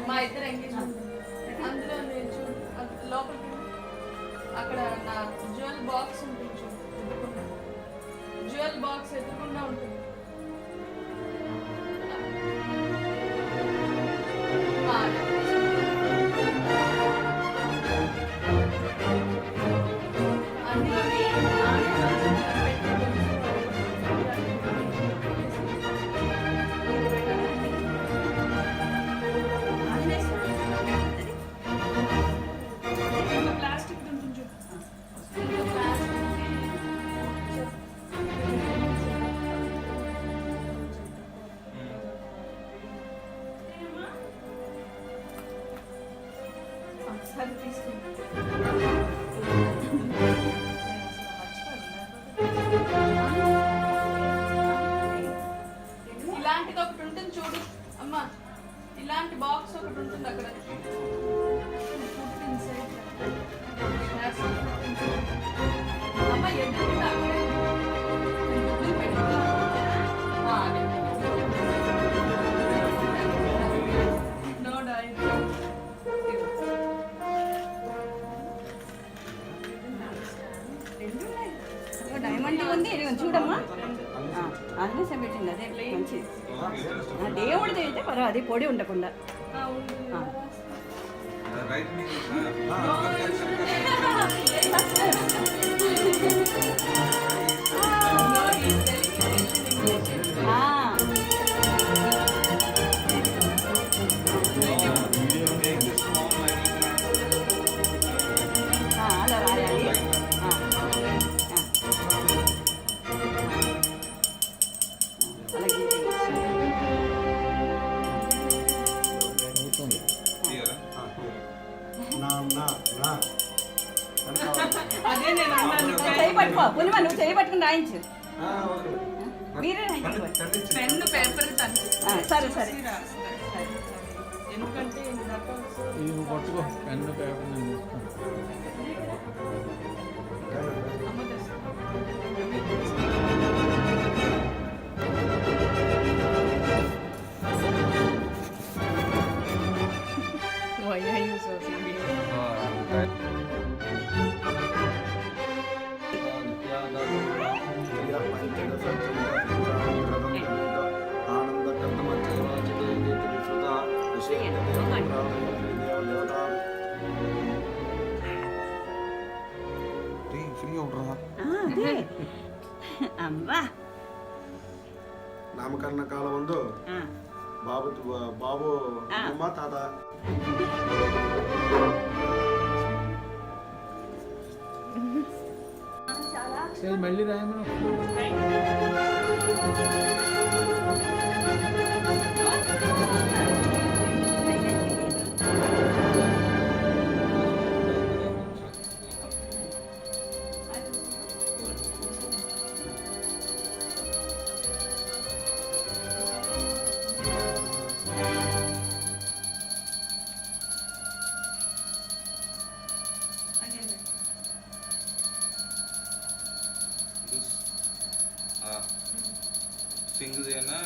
మా ఇద్దరు ఎంగేజ్మెంట్ అందులో నేను చూడు లోపలికి అక్కడ నా జ్యువెల్ బాక్స్ ఉంటుంది చూడు, ఎదురుకుండా జ్యువెల్ బాక్స్ ఎదురుకుండా ఉంటుంది. ఇలాంటిది ఒకటి ఉంటుంది చూడు అమ్మా, ఇలాంటి బాక్స్ ఒకటి ఉంటుంది అక్కడ. అమ్మ ఎదురుకుండా డైమండ్ ఉంది చూడమ్మా, అందుకే పెట్టింది అదే మంచిది. దేవుడిది అయితే పర్వాలేదు, అది పొడి ఉండకుండా. అలా రాయాలి. చేయి పట్టుకో పుణ్యమా, నువ్వు చేయి పట్టుకుని రాయించు. మీరే పెన్ను పేపర్ సరే సరే. ఎందుకంటే నువ్వు పట్టుకో పెన్ను పేపర్ నేను Why are you so serious? అమ్మా నామకరణ కాలం ముందు బాబు అమ్మ తాత మళ్ళీ రాయమను. Single na,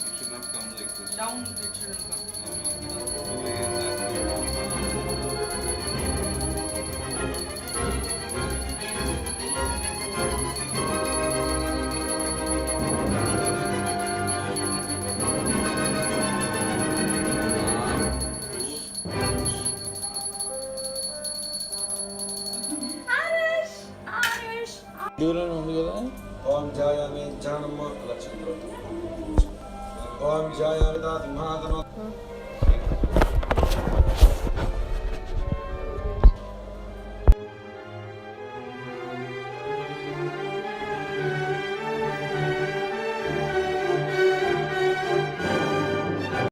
it should not come like this. Down, it shouldn't come. ఉంది కదా. ఓం జాయామి జానమ్మ లక్ష్మీ ఓం జాయామి దాతి మహాతన